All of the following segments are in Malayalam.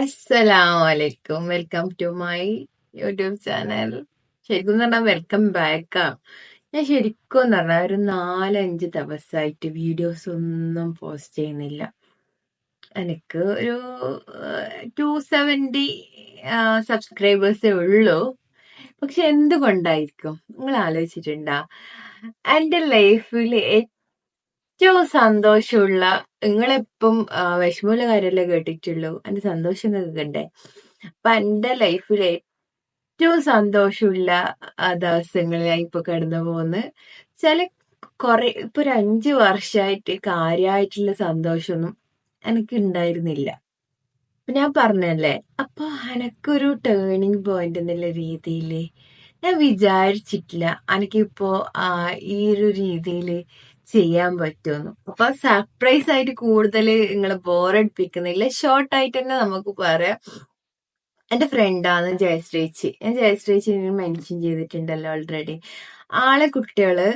അസ്സലാമലൈക്കും. Welcome to my YouTube channel. ശരിക്കും പറഞ്ഞാൽ വെൽക്കം ബാക്കാ. ഞാൻ ശരിക്കും പറഞ്ഞാൽ ഒരു 4-5 ദിവസമായിട്ട് വീഡിയോസ് ഒന്നും പോസ്റ്റ് ചെയ്യുന്നില്ല. എനിക്ക് ഒരു 270 സബ്സ്ക്രൈബേഴ്സേ ഉള്ളൂ. പക്ഷെ എന്തുകൊണ്ടായിരിക്കും നിങ്ങൾ ആലോചിച്ചിട്ടുണ്ടാ? എന്റെ ലൈഫിൽ ഏറ്റവും സന്തോഷമുള്ള, നിങ്ങളെപ്പം വിഷമമുള്ള കാര്യമല്ലേ കേട്ടിട്ടുള്ളൂ, എന്റെ സന്തോഷം കേൾക്കണ്ടേ? അപ്പൊ എന്റെ ലൈഫിൽ ഏറ്റവും സന്തോഷമുള്ള ദിവസങ്ങളിലായി ഇപ്പൊ കടന്നു പോകുന്ന ചില ഇപ്പൊ ഒരു 5 വർഷമായിട്ട് കാര്യമായിട്ടുള്ള സന്തോഷമൊന്നും എനിക്ക് ഉണ്ടായിരുന്നില്ല. അപ്പൊ ഞാൻ പറഞ്ഞല്ലേ, അപ്പൊ എനക്കൊരു ടേണിങ് പോയിന്റ് എന്നുള്ള രീതിയില് ഞാൻ വിചാരിച്ചിട്ടില്ല എനിക്കിപ്പോ ഈ ഒരു രീതിയില് ചെയ്യാൻ പറ്റുമെന്ന്. അപ്പൊ സർപ്രൈസ് ആയിട്ട് കൂടുതൽ നിങ്ങളെ ബോറടിപ്പിക്കുന്നില്ല, ഷോർട്ട് ആയിട്ട് തന്നെ നമുക്ക് പറയാം. എന്റെ ഫ്രണ്ടാണ് ജയശ്രീച്ചി. ഞാൻ ജയശ്രീച്ചി മെൻഷൻ ചെയ്തിട്ടുണ്ടല്ലോ ഓൾറെഡി. ആളെ കുട്ടികള്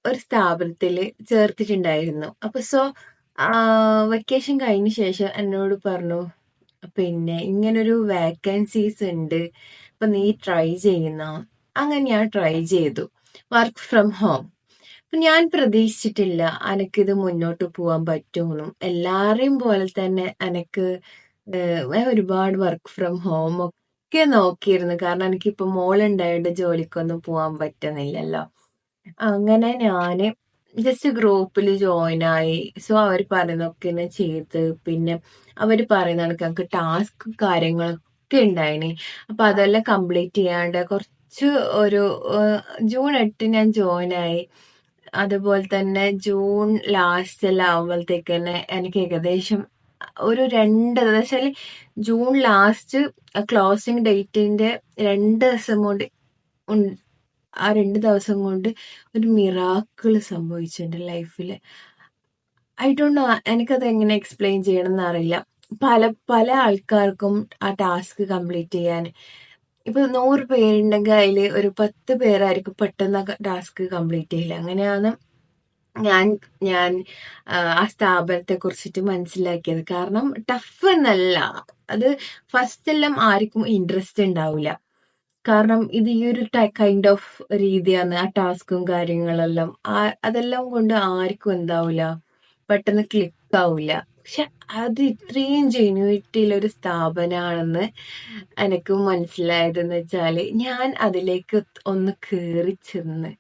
ഒരു സ്ഥാപനത്തില് ചേർത്തിട്ടുണ്ടായിരുന്നു. അപ്പൊ വെക്കേഷൻ കഴിഞ്ഞ ശേഷം എന്നോട് പറഞ്ഞു, പിന്നെ ഇങ്ങനൊരു വേക്കൻസീസ് ഉണ്ട്, അപ്പൊ നീ ട്രൈ ചെയ്യുന്ന. അങ്ങനെ ഞാൻ ട്രൈ ചെയ്തു, വർക്ക് ഫ്രം ഹോം. അപ്പൊ ഞാൻ പ്രതീക്ഷിച്ചിട്ടില്ല എനിക്കിത് മുന്നോട്ട് പോകാൻ പറ്റുമെന്നും. എല്ലാരെയും പോലെ തന്നെ എനിക്ക് ഞാൻ ഒരുപാട് വർക്ക് ഫ്രം ഹോം ഒക്കെ നോക്കിയിരുന്നു. കാരണം എനിക്കിപ്പോ മോളുണ്ടായിട്ട് ജോലിക്കൊന്നും പോകാൻ പറ്റുന്നില്ലല്ലോ. അങ്ങനെ ഞാന് ജസ്റ്റ് ഗ്രൂപ്പിൽ ജോയിൻ ആയി. അവർ പറയുന്നൊക്കെ ഇങ്ങനെ ചെയ്ത്, പിന്നെ അവര് പറയുന്ന കണക്ക് ടാസ്ക് കാര്യങ്ങളൊക്കെ ഉണ്ടായിന്. അപ്പൊ അതെല്ലാം കംപ്ലീറ്റ് ചെയ്യാണ്ട് കുറച്ച് ഒരു ജൂൺ 8 ഞാൻ ജോയിൻ ആയി. അതുപോലെ തന്നെ ജൂൺ ലാസ്റ്റ് എല്ലാം ആവുമ്പോഴത്തേക്ക് തന്നെ എനിക്ക് ഏകദേശം ഒരു 2 ജൂൺ ലാസ്റ്റ് ക്ലോസിംഗ് ഡേറ്റിന്റെ 2 ദിവസം കൊണ്ട് ആ 2 ദിവസം കൊണ്ട് ഒരു മിറാക്കിള് സംഭവിച്ചു എന്റെ ലൈഫില്. ഐ ഡോണ്ട് നോ, എനിക്കത് എങ്ങനെ എക്സ്പ്ലെയിൻ ചെയ്യണം എന്നറിയില്ല. പല പല ആൾക്കാർക്കും ആ ടാസ്ക് കംപ്ലീറ്റ് ചെയ്യാൻ, ഇപ്പൊ 100 പേരുണ്ടെങ്കിൽ അതിൽ ഒരു 10 പേരായിരിക്കും പെട്ടെന്ന് ടാസ്ക് കംപ്ലീറ്റ് ചെയ്യില്ല. അങ്ങനെയാണ് ഞാൻ ഞാൻ ആ സ്ഥാപനത്തെ കുറിച്ചിട്ട് മനസ്സിലാക്കിയത്. കാരണം ടഫ് എന്നല്ല, അത് ഫസ്റ്റ് എല്ലാം ആർക്കും ഇൻട്രസ്റ്റ് ഉണ്ടാവില്ല. കാരണം ഇത് ഈ ഒരു കൈൻഡ് ഓഫ് രീതിയാണ്, ആ ടാസ്കും കാര്യങ്ങളെല്ലാം അതെല്ലാം കൊണ്ട് ആർക്കും എന്താവില്ല, പെട്ടെന്ന് ക്ലിക്ക് ആവില്ല. പക്ഷെ അത് ഇത്രയും ജെന്യൂനിറ്റിയുള്ള ഒരു സ്ഥാപനമാണെന്ന് എനിക്ക് മനസ്സിലായതെന്ന് വെച്ചാല്, ഞാൻ അതിലേക്ക് ഒന്ന് കേറി ചെന്ന്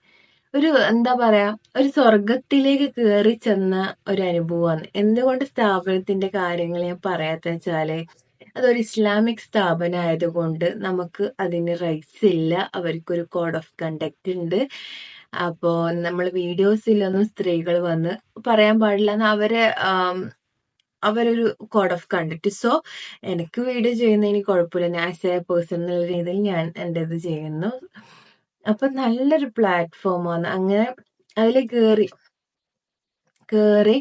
ഒരു എന്താ പറയാ, ഒരു സ്വർഗത്തിലേക്ക് കേറി ചെന്ന ഒരു അനുഭവമാണ്. എന്തുകൊണ്ട് സ്ഥാപനത്തിന്റെ കാര്യങ്ങൾ ഞാൻ പറയാത്ത വെച്ചാല്, അതൊരു ഇസ്ലാമിക് സ്ഥാപനം ആയതുകൊണ്ട് നമുക്ക് അതിന് റൈറ്റ്സ് ഇല്ല. അവർക്കൊരു കോഡ് ഓഫ് കണ്ടക്ട് ഉണ്ട്. അപ്പോ നമ്മൾ വീഡിയോസിലൊന്നും സ്ത്രീകൾ വന്ന് പറയാൻ പാടില്ല എന്ന് അവരൊരു കോഡ് ഓഫ് കണ്ടക്ട്. എനിക്ക് വീഡിയോ ചെയ്യുന്നതിന് കുഴപ്പമില്ല. ആസ് എ പേഴ്സൺ എന്നുള്ള രീതിയിൽ ഞാൻ എൻ്റെ ഇത് ചെയ്യുന്നു. അപ്പൊ നല്ലൊരു പ്ലാറ്റ്ഫോമാണ്. അങ്ങനെ അതിൽ കേറി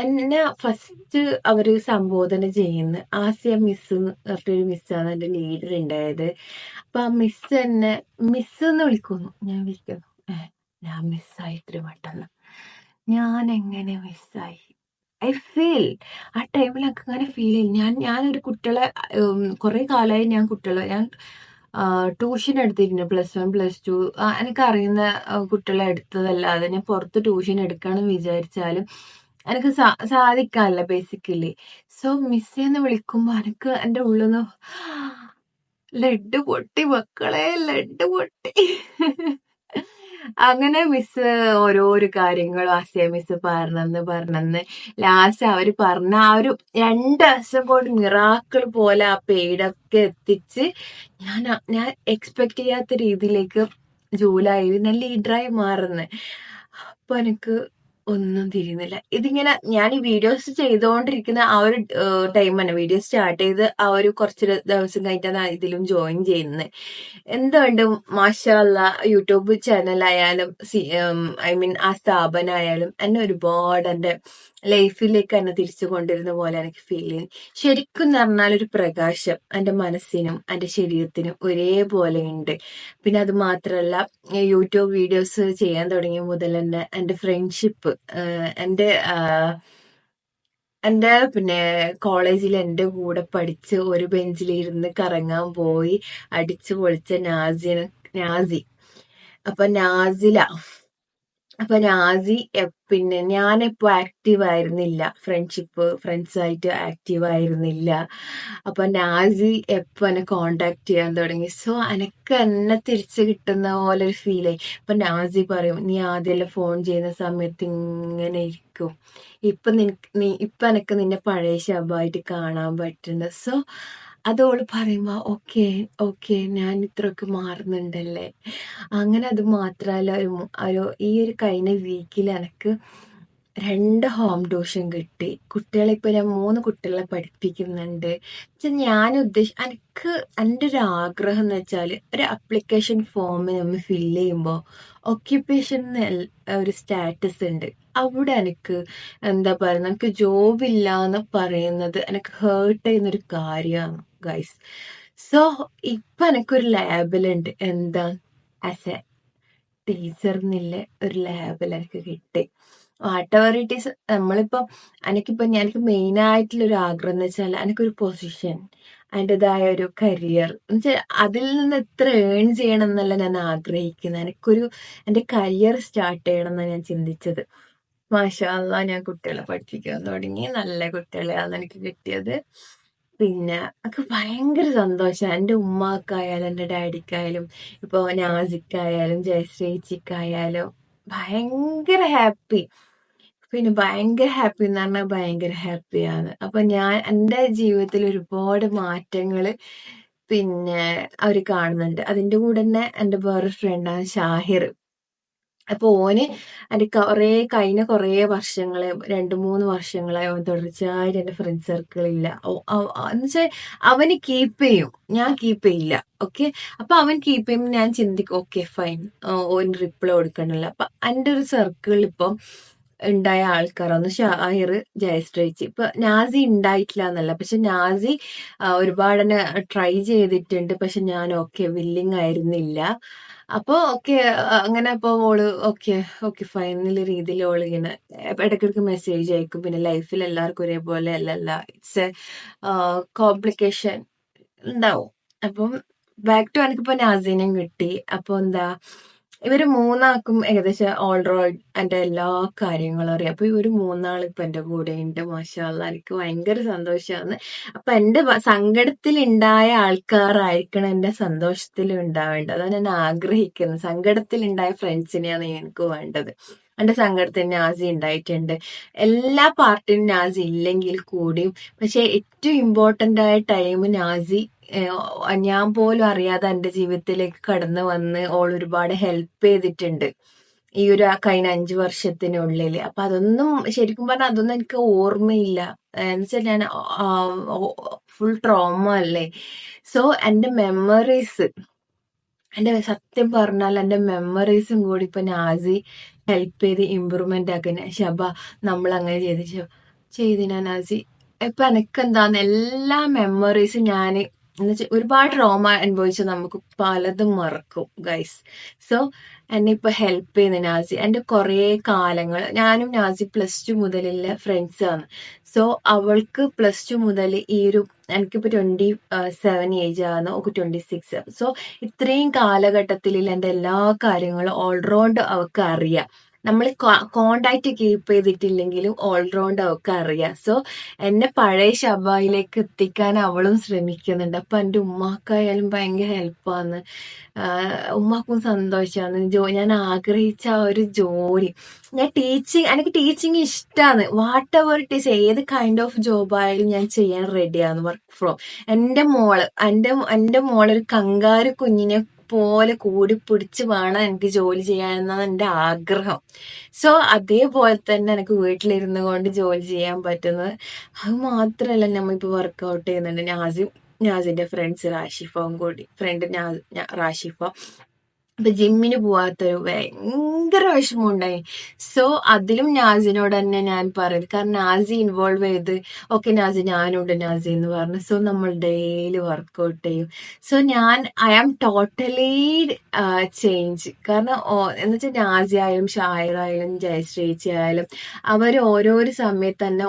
എന്നെ ഫസ്റ്റ് അവര് സംബോധന ചെയ്യുന്ന ആസിയ മിസ് പറഞ്ഞൊരു മിസ്സാണ് എന്റെ ലീഡർ ഉണ്ടായത്. അപ്പൊ ആ മിസ് എന്നെ മിസ് എന്ന് വിളിക്കുന്നു. ഞാൻ വിളിക്കുന്നു, ഞാൻ മിസ്സായി ഇത്ര പെട്ടെന്ന്, ഞാൻ എങ്ങനെ മിസ്സായി? ഐ ഫീൽ ആ ടൈമിൽ എനിക്ക് അങ്ങനെ ഫീൽ ചെയ്യും. ഞാനൊരു കുട്ടികളെ കുറെ കാലമായി ഞാൻ ട്യൂഷൻ എടുത്തിട്ടുണ്ട്. +1 +2 എനിക്കറിയുന്ന കുട്ടികളെ എടുത്തതല്ലാതെ ഞാൻ പുറത്ത് ട്യൂഷൻ എടുക്കണം വിചാരിച്ചാലും എനിക്ക് സാധിക്കാനില്ല ബേസിക്കലി. മിസ്സെന്ന് വിളിക്കുമ്പോ എനിക്ക് എന്റെ ഉള്ളിന്ന് ലഡ്ഡു പൊട്ടി മക്കളെ, ലഡ്ഡു പൊട്ടി. അങ്ങനെ മിസ് ഓരോരോ കാര്യങ്ങളും ആസിയ മിസ് പറഞ്ഞെന്ന് ലാസ്റ്റ് അവര് പറഞ്ഞ ആ ഒരു 2 ദിവസം കൊണ്ട് മിറാക്കിൾ പോലെ ആ പെയ്ഡൊക്കെ എത്തിച്ച് ഞാൻ എക്സ്പെക്ട് ചെയ്യാത്ത രീതിയിലേക്ക് ജൂലൈയിൽ ഞാൻ ലീഡറായി മാറുന്നത്. അപ്പൊ എനിക്ക് ഒന്നും തിരിയുന്നില്ല. ഇതിങ്ങനെ ഞാൻ ഈ വീഡിയോസ് ചെയ്തുകൊണ്ടിരിക്കുന്ന ആ ഒരു ടൈം തന്നെ, വീഡിയോ സ്റ്റാർട്ട് ചെയ്ത് ആ ഒരു കുറച്ച് ദിവസം കഴിഞ്ഞിട്ടാണ് ഇതിലും ജോയിൻ ചെയ്യുന്നത്. എന്തുകൊണ്ടും മാഷാ അല്ലാ, യൂട്യൂബ് ചാനലായാലും ഐ മീൻ ആ സ്ഥാപനമായാലും എന്നെ ഒരുപാട് എന്റെ ലൈഫിലേക്ക് എന്നെ തിരിച്ചു കൊണ്ടിരുന്ന പോലെ എനിക്ക് ഫീൽ ചെയ്യും. ശരിക്കും പറഞ്ഞാൽ ഒരു പ്രകാശം എന്റെ മനസ്സിനും എന്റെ ശരീരത്തിനും ഒരേപോലെ ഉണ്ട്. പിന്നെ അത് മാത്രല്ല, യൂട്യൂബ് വീഡിയോസ് ചെയ്യാൻ തുടങ്ങിയ മുതൽ തന്നെ എന്റെ ഫ്രണ്ട്ഷിപ്പ്, എന്റെ എന്റെ കോളേജിൽ എന്റെ കൂടെ പഠിച്ച് ഒരു ബെഞ്ചിലിരുന്ന് കറങ്ങാൻ പോയി അടിച്ചു പൊളിച്ച നാസി. അപ്പൊ നാസി ഞാനിപ്പോ ആക്റ്റീവ് ആയിരുന്നില്ല, ഫ്രണ്ട്സായിട്ട് ആക്റ്റീവ് ആയിരുന്നില്ല. അപ്പൊ നാസി എപ്പൊ എന്നെ കോണ്ടാക്ട് ചെയ്യാൻ തുടങ്ങി. സോ എനക്ക് എന്നെ തിരിച്ചു കിട്ടുന്ന പോലെ ഒരു ഫീലായി. അപ്പൊ നാസി പറയും, നീ ആദ്യമെല്ലാം ഫോൺ ചെയ്യുന്ന സമയത്ത് ഇങ്ങനെ ഇരിക്കും, ഇപ്പൊ എനക്ക് നിന്നെ പഴയ ശബായിട്ട് കാണാൻ പറ്റുന്നുണ്ട്. സോ അതോള് പറയുമ്പോ ഓക്കെ ഓക്കെ, ഞാൻ ഇത്രയൊക്കെ മാറുന്നുണ്ടല്ലേ. അങ്ങനെ അത് മാത്രല്ല, ഈ ഒരു കഴിഞ്ഞ വീക്കിൽ എനക്ക് 2 ഹോം ട്യൂഷൻ കിട്ടി. ഇപ്പൊ ഞാൻ 3 കുട്ടികളെ പഠിപ്പിക്കുന്നുണ്ട്. ഞാൻ എനിക്ക് എൻ്റെ ഒരു ആഗ്രഹം എന്ന് വെച്ചാൽ, ഒരു അപ്ലിക്കേഷൻ ഫോം നമ്മൾ ഫില്ല് ചെയ്യുമ്പോൾ ഓക്യുപ്പേഷൻ ഒരു സ്റ്റാറ്റസ് ഉണ്ട്. അവിടെ എനിക്ക് എന്താ പറയുക, എനിക്ക് ജോബ് ഇല്ല എന്ന് പറയുന്നത് എനിക്ക് ഹേർട്ട് ചെയ്യുന്നൊരു കാര്യമാണ് ഗൈസ്. സോ ഇപ്പൊ എനിക്കൊരു ലേബലുണ്ട്, എന്താ, ആസ് എ ടീച്ചർ എന്നില്ല ഒരു ലേബൽ എനിക്ക് കിട്ടി. What ever it is. എനിക്ക് മെയിൻ ആയിട്ടുള്ള ഒരു ആഗ്രഹം എന്ന് വെച്ചാൽ, എനിക്കൊരു പൊസിഷൻ, അതിൻ്റെതായ ഒരു കരിയർ എന്നുവെച്ചാൽ അതിൽ നിന്ന് എത്ര ഏൺ ചെയ്യണം എന്നല്ല ഞാൻ ആഗ്രഹിക്കുന്നത്. എൻ്റെ കരിയർ സ്റ്റാർട്ട് ചെയ്യണം എന്നാണ് ഞാൻ ചിന്തിച്ചത്. മാഷാ അല്ലാഹ്, ഞാൻ കുട്ടികളെ പഠിപ്പിക്കാൻ തുടങ്ങി. നല്ല കുട്ടികളെയാണ് എനിക്ക് കിട്ടിയത്. ഒക്കെ ഭയങ്കര സന്തോഷം. എൻ്റെ ഉമ്മാക്കായാലും എൻ്റെ ഡാഡിക്കായാലും ഇപ്പൊ നാസിക്കായാലും ജയശ്രീച്ചിക്കായാലും ഭയങ്കര ഹാപ്പി. ഭയങ്കര ഹാപ്പി എന്ന് പറഞ്ഞാൽ ഭയങ്കര ഹാപ്പിയാണ്. അപ്പൊ ഞാൻ എൻ്റെ ജീവിതത്തിൽ ഒരുപാട് മാറ്റങ്ങള് അവര് കാണുന്നുണ്ട്. അതിന്റെ കൂടെ തന്നെ എൻ്റെ വേറൊരു ഫ്രണ്ടാണ് ഷാഹിർ. അപ്പൊ ഓന് കഴിഞ്ഞ കുറേ വർഷങ്ങളെ 2-3 വർഷങ്ങളായി അവൻ തുടർച്ചയായിട്ട് എന്റെ ഫ്രണ്ട് സർക്കിൾ ഇല്ല. എന്നുവെച്ചാൽ അവന് കീപ്പ് ചെയ്യും, ഞാൻ കീപ്പ് ചെയ്യില്ല. ഓക്കെ, അപ്പൊ അവൻ കീപ്പ് ചെയ്യുമ്പോൾ ഞാൻ ചിന്തിക്കും ഓക്കെ ഫൈൻ, ഓന് റിപ്ലൈ കൊടുക്കണല്ലോ. അപ്പൊ എന്റെ ഒരു സർക്കിളിൽ ഇപ്പം ഉണ്ടായ ആൾക്കാരൊന്ന് ഷാഹിർ, ജയശ്രീച്ചി. ഇപ്പൊ നാസി ഉണ്ടായിട്ടില്ല എന്നല്ല, പക്ഷെ നാസി ഒരുപാട് ട്രൈ ചെയ്തിട്ടുണ്ട്. പക്ഷെ ഞാൻ വില്ലിങ് ആയിരുന്നില്ല. അപ്പൊ അങ്ങനെ അപ്പൊ ഓള് ഓക്കെ ഫൈൻ എന്നുള്ള രീതിയിൽ ഓള് ഇങ്ങനെ ഇടയ്ക്കിടയ്ക്ക് മെസ്സേജ് അയക്കും. ലൈഫിൽ എല്ലാവർക്കും ഒരേപോലെ അല്ലല്ല, ഇറ്റ്സ് എ കോംപ്ലിക്കേഷൻ ഉണ്ടാവും. അപ്പം ബാക്ക് ടു എനിക്കിപ്പോ നാസീനെയും കിട്ടി. അപ്പൊ ഇവര് 3ആൾക്കും ഏകദേശം ഓൾറോഡ് എന്റെ എല്ലാ കാര്യങ്ങളും അറിയാം. അപ്പൊ ഇവര് 3ആൾ ഇപ്പൊ എന്റെ കൂടെ ഉണ്ട്. മാഷാ അല്ലാഹ്, എനിക്ക് ഭയങ്കര സന്തോഷമാണ്. അപ്പൊ എന്റെ സങ്കടത്തിൽ ഉണ്ടായ ആൾക്കാരായിരിക്കണം എന്റെ സന്തോഷത്തിൽ ഉണ്ടാവേണ്ടത്. അതാണ് ഞാൻ ആഗ്രഹിക്കുന്നത്. സങ്കടത്തിൽ ഉണ്ടായ ഫ്രണ്ട്സിനെയാണ് എനിക്ക് വേണ്ടത്. എന്റെ സങ്കടത്തിൽ നാസി ഉണ്ടായിട്ടുണ്ട്. എല്ലാ പാർട്ടിയും നാസി ഇല്ലെങ്കിൽ കൂടിയും, പക്ഷെ ഏറ്റവും ഇമ്പോർട്ടന്റ് ആയ ടൈം നാസി ഞാൻ പോലും അറിയാതെ എന്റെ ജീവിതത്തിലേക്ക് കടന്നു വന്ന് ഓൾ ഒരുപാട് ഹെൽപ്പ് ചെയ്തിട്ടുണ്ട് ഈ ഒരു കഴിഞ്ഞ 5 വർഷത്തിനുള്ളിൽ. അപ്പൊ അതൊന്നും ശരിക്കും പറഞ്ഞാൽ അതൊന്നും എനിക്ക് ഓർമ്മയില്ല. എന്നുവെച്ചാൽ ഞാൻ ഫുൾ ട്രോമ അല്ലേ. സോ സത്യം പറഞ്ഞാൽ എന്റെ മെമ്മറീസും കൂടി ഇപ്പൊ നാസി ഹെൽപ്പ് ചെയ്ത് ഇമ്പ്രൂവ്മെന്റ് ആക്കുന്ന. ശബ, നമ്മൾ അങ്ങനെ ചെയ്തിനാ നാസി? ഇപ്പൊ എനിക്കെന്താന്ന് എല്ലാ മെമ്മറീസും എന്നുവെച്ചാൽ ഒരുപാട് ട്രോമ അനുഭവിച്ച നമുക്ക് പലതും മറക്കും ഗൈസ്. സോ എന്നെ ഇപ്പൊ ഹെൽപ്പ് ചെയ്യുന്ന നാസി. എന്റെ കുറെ കാലങ്ങൾ ഞാനും നാസി +2 മുതലുള്ള ഫ്രണ്ട്സ് ആണ്. സോ അവൾക്ക് +2 മുതൽ എനിക്കിപ്പോ 27 ഏജ് ആണ്, ഒക്കെ 26. സോ ഇത്രയും കാലഘട്ടത്തിൽ എന്റെ എല്ലാ കാര്യങ്ങളും ഓൾറൗണ്ട് അവൾക്ക് അറിയാം. നമ്മൾ കോണ്ടാക്ട് കീപ്പ് ചെയ്തിട്ടില്ലെങ്കിലും ഓൾറൗണ്ട് അവൾക്ക് അറിയാം. സോ എന്നെ പഴയ ശബായിലേക്ക് എത്തിക്കാൻ അവളും ശ്രമിക്കുന്നുണ്ട്. അപ്പൊ എന്റെ ഉമ്മാക്കായാലും ഭയങ്കര ഹെൽപ്പാണ്, ഉമ്മാക്കും സന്തോഷമാണ്. ഞാൻ ആഗ്രഹിച്ച ആ ഒരു ജോലി, എനിക്ക് ടീച്ചിങ് ഇഷ്ടമാണ്. വാട്ട് എവർ ഇറ്റ് ഈസ്, ഏത് കൈൻഡ് ഓഫ് ജോബ് ആയാലും ഞാൻ ചെയ്യാൻ റെഡിയാണ്. വർക്ക് ഫ്രോം എന്റെ മോളൊരു കങ്കാരു കുഞ്ഞിനെ പോലെ കൂടി പിടിച്ച് വേണം എനിക്ക് ജോലി ചെയ്യാനെന്നാണ് എന്റെ ആഗ്രഹം. സോ അതേപോലെ തന്നെ എനിക്ക് വീട്ടിലിരുന്ന് കൊണ്ട് ജോലി ചെയ്യാൻ പറ്റുന്നത്. അത് മാത്രല്ല, നമ്മളിപ്പോ വർക്ക്ഔട്ട് ചെയ്യുന്നുണ്ട്. നാസിന്റെ ഫ്രണ്ട്സ് റാഷിഫയും കൂടി, ഫ്രണ്ട് റാഷിഫ. ഇപ്പൊ ജിമ്മിന് പോവാത്തൊരു ഭയങ്കര വിഷമം ഉണ്ടായി. സോ അതിലും നാസിനോട് തന്നെ ഞാൻ പറയുന്നത്, കാരണം നാസി ഇൻവോൾവ് ചെയ്ത് നാസി ഞാനുണ്ട് നാസി എന്ന് പറഞ്ഞു. സോ നമ്മൾ ഡെയിലി വർക്ക്ഔട്ട് ചെയ്യും. So I am totally change. കാരണം എന്ന് വെച്ചാൽ നാസി ആയാലും ഷായർ ആയാലും ജയശ്രീച്ചി ആയാലും അവർ ഓരോരോ സമയത്ത് തന്നെ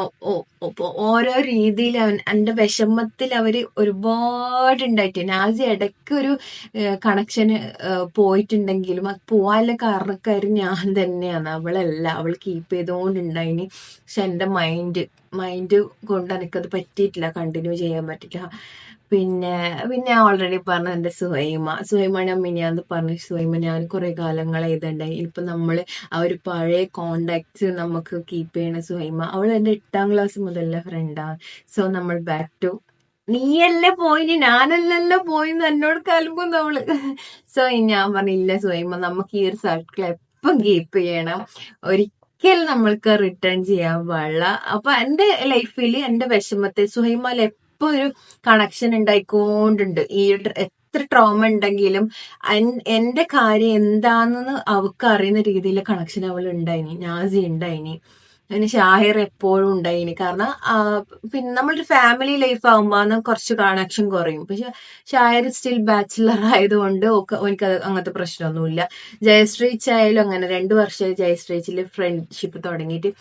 ഓരോ രീതിയിൽ എന്റെ വിഷമത്തിൽ അവര് ഒരുപാട് ഉണ്ടായിട്ട് നാസി ഇടയ്ക്ക് ഒരു കണക്ഷന് പോയിട്ടുണ്ടെങ്കിലും അത് പോകാനുള്ള കാരണക്കാര് ഞാൻ തന്നെയാണ്, അവളല്ല. അവൾ കീപ്പ് ചെയ്തുകൊണ്ടുണ്ടായിനി. പക്ഷെ എന്റെ മൈൻഡ് കൊണ്ട് എനിക്കത് പറ്റിയിട്ടില്ല, കണ്ടിന്യൂ ചെയ്യാൻ പറ്റില്ല. പിന്നെ പിന്നെ ഓൾറെഡി പറഞ്ഞ എന്റെ സുഹൈമ ഞാൻ മിനിയാന്ന് പറഞ്ഞു. സുഹൈമ ഞാൻ കുറെ കാലങ്ങൾ എഴുതണ്ടായി. ഇപ്പൊ നമ്മള് ആ ഒരു പഴയ കോണ്ടാക്ട്സ് നമുക്ക് കീപ്പ് ചെയ്യണ സുഹൈമ. അവൾ എന്റെ 8ാം ക്ലാസ് മുതലുള്ള ഫ്രണ്ടാണ്. സോ നമ്മൾ ബാക്ക് ടു നീയല്ലേ പോയിനി, ഞാനല്ലല്ലോ പോയിന്ന് എന്നോട് കലമ്പും നമ്മള്. സോ ഞാൻ പറഞ്ഞില്ല സുഹൈമ, നമുക്ക് ഈ ഒരു സർക്കിൾ എപ്പം കീപ്പ് ചെയ്യണം, ഒരിക്കലും നമ്മൾക്ക് റിട്ടേൺ ചെയ്യാൻ പാടില്ല. അപ്പൊ എന്റെ ലൈഫിൽ എന്റെ വിഷമത്തെ സുഹൈമയിൽ എപ്പോ ഒരു കണക്ഷൻ ഉണ്ടായിക്കൊണ്ടുണ്ട്. എത്ര ട്രോമ ഉണ്ടെങ്കിലും എന്റെ കാര്യം എന്താണെന്ന് അവൾക്ക് അറിയുന്ന രീതിയിൽ കണക്ഷൻ അവൾ ഉണ്ടായിനി, നാസി ഉണ്ടായിനി. പിന്നെ ഷാഹിർ എപ്പോഴും ഉണ്ടായിനി. കാരണം പിന്നെ നമ്മളൊരു ഫാമിലി ലൈഫ് ആകുമ്പോൾ കുറച്ച് കണക്ഷൻ കുറയും. പക്ഷെ ഷാഹിർ സ്റ്റിൽ ബാച്ചിലർ ആയതുകൊണ്ട് എനിക്ക് അങ്ങനത്തെ പ്രശ്നമൊന്നുമില്ല. ജയശ്രീച്ചായാലും അങ്ങനെ 2 വർഷം ജയശ്രീച്ചിൽ ഫ്രണ്ട്ഷിപ്പ് തുടങ്ങിയിട്ട്.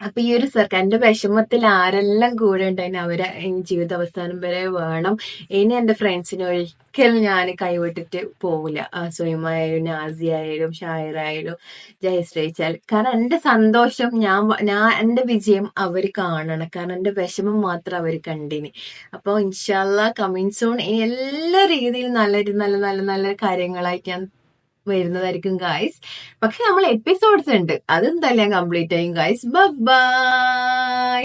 അപ്പൊ ഈ ഒരു സർക്കിൾ എന്റെ വിഷമത്തിൽ ആരെല്ലാം കൂടെ ഉണ്ടായിന് അവരെ ജീവിത അവസാനം വരെ വേണം. ഇനി എന്റെ ഫ്രണ്ട്സിനെ ഒരിക്കലും ഞാൻ കൈവിട്ടിട്ട് പോവില്ല. സുയിമായാലും നാസി ആയാലും ഷായർ ആയാലും ജയശ്രീച്ചാൽ. കാരണം എന്റെ സന്തോഷം ഞാൻ എന്റെ വിജയം അവർ കാണണം. കാരണം എന്റെ വിഷമം മാത്രം അവർ കണ്ടിനി. അപ്പൊ ഇൻഷാല്ലാ കമ്മിങ് സൂൺ ഇനി എല്ലാ രീതിയിലും നല്ല നല്ല നല്ല നല്ല കാര്യങ്ങളായിട്ട് ഞാൻ വരുന്നതായിരിക്കും ഗായ്സ്. പക്ഷെ നമ്മൾ എപ്പിസോഡ്സ് ഉണ്ട്, അതെന്തായാലും ഞാൻ കംപ്ലീറ്റ് ചെയ്യും ഗായ്സ്. ബൈ.